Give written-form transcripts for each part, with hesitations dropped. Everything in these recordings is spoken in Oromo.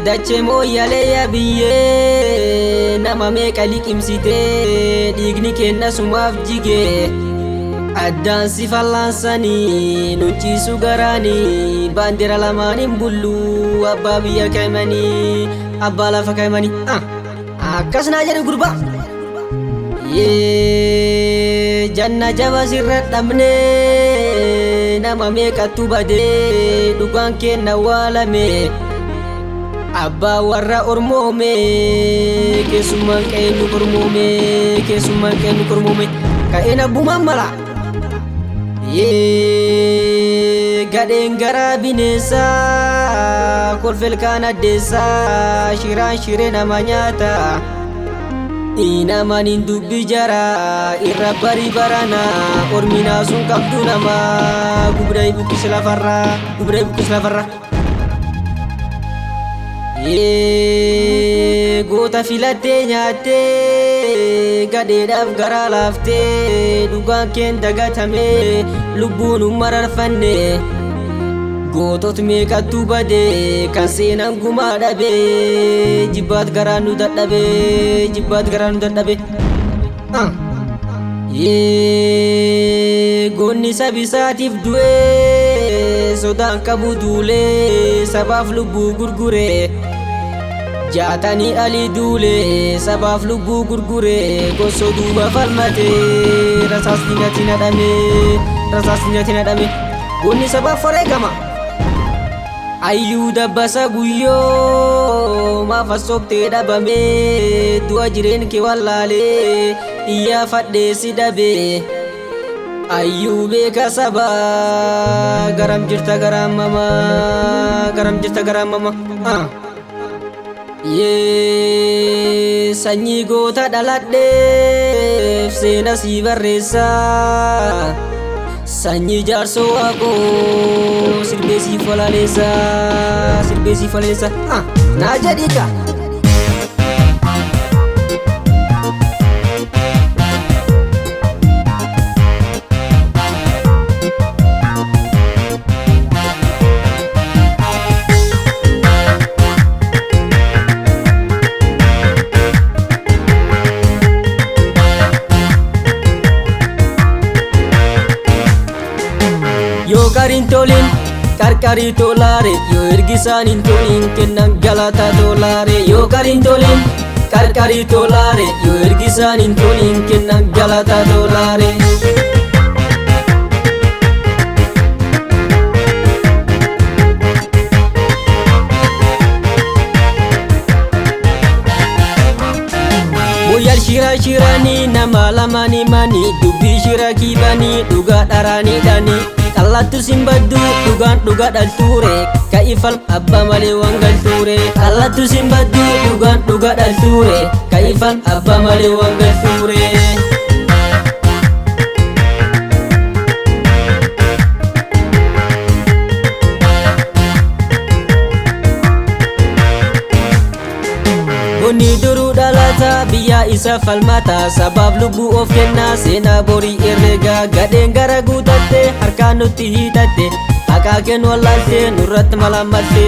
Dache moyale ya biye nama meeqa liqimsite dhiigni kenna sumaaf jige addaan si fallansanii nunciisu garaanii baandira lamaanin bullu abbaa biyya kaymanii abbaa lafa kaymanii akkas naa jedhu gurba janna jaba sirra dhabne nama meeqattu badee dhugaan kenna waalame Abba warra ormoome keessummaan qeenu kormoome keessummaan qeenu kormoome ka'een abbumaan mala gadheen garaa bineensaa kolfel kaan addeessaa shiraan shiree nama nyaata inamaan hin dubbi jara irra barii barana orminaa sun qabdu nama gubdee buqqis lafarra goota filattee nyaattee gadheedhaaf garaa laaftee dhugaan keen dagatame lubbuun mararfanne gootot meeqattu bade kan seenan gumaa dhabe jibbaat garaa nu dadhabe goonni sabisaatiif du'ee sodaan qabu duulee sabaaf lubbuu gurgure jaatanii alii duulee sabaaf lubbuu gurgure goso duuba falmate rasaasni natti nadhame goonni sabaaf wareegama ayyuu dabbasa guyyoo maafa soktee dhabame du'a jireen kee wallaalee iyyaafadhee si dhabe ayyuu beeka saba garam jirta garam mama sanyii goota dhaladheef seena sii barreessa sanyii jaarsoo waaqoo sirbee siif walaaleessa naa jedhiika Yo garin tolin karkari tolare yo ergisanin tolin kennan galata tolare yo garin tolin karkari tolare yo ergisanin tolin kennan galata tolare Boyal shirani nama lamani mani dubbi shira kibani duga darani dani Kallattu simbaddu dhugaan dhuga dhalture ka'ifal abba malee wangal ture Kallattu simbaddu dhugaan dhuga dhalture ka'ifal abba malee wangal ture Gonni duruu dhalata biyya isa falmata sabab lubbuu of kenna seenaa borii herrega gadheen gara guutatte harkaan nutti hidhatte akaakeen wallaalte nurratti malaammalte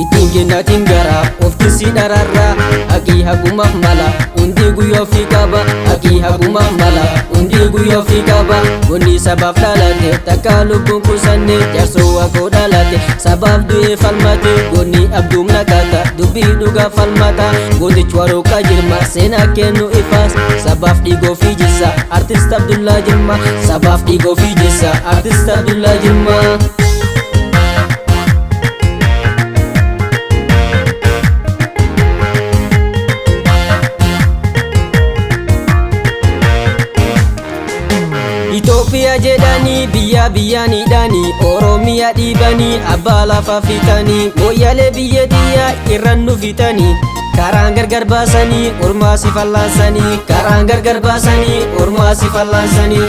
ittiin jennaatiin gara of tisii dhararra akii hagumaaf mala hundi guyyoo fi qaba akii hagumaaf mala hundi guyyoo fi qaba gonni sabaaf dhalate takka lubbuun kusanne jaarsoo waaqoo dhalate sabaaf du'ee falmate gonni abduum naqata dubbii dhugaa falmata gootichi warooqa jirma seenaa kennu ifaas sabaaf dhiigoo fi jissa artist Abdullaa Jirma sabaaf dhiigoo fi jissa artist Abdullaa Jirma Itoophiyaa jedhanii biyya biyyaanidhanii Oromiyaa dhiibanii abbaa lafa fitanii Moyyalee biyya diyyaa irran nu fitanii karaan gargar baasanii ormaa si fallaansanii karaan gargar baasanii ormaa si fallaansanii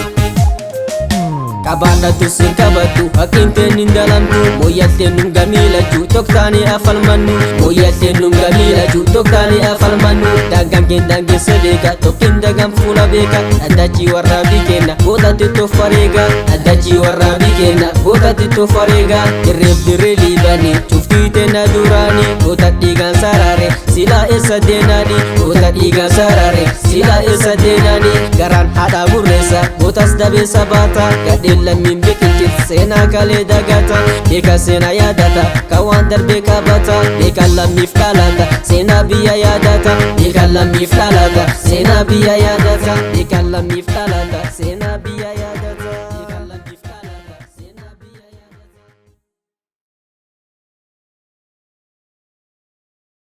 Qabaadhatu sin qabatu haqinteen hin dalamtu mooyyateen nun gamiilachuu tokkaanii afalmannu mooyyateen nun gamiilachuu tokkaanii afalmannu daangaan keen daangeessa beeka tokkin dagaan fuula beeka dhaddachi warraabii kenna gootatti toffareega dhaddachi warraabii kenna gootatti toffareega dirreef dirree liibanii cuftii teenna duraanii goota dhiigaan saraare silaa eessa deenaani goota dhiigaan saraare silaa eessa deenaani garaan haadhaa burreessa gootas dabeessa baata gadheen lammiin biqilchit seenaa kalee dagata beeka seenaa yaadata kan waan darbee qabata beeka lammiif dhalata seenaa biyya yaadata beeka lammiif dhalata seenaa biyya yaadata beeka lammiif dhalata seenaa biyya yaadata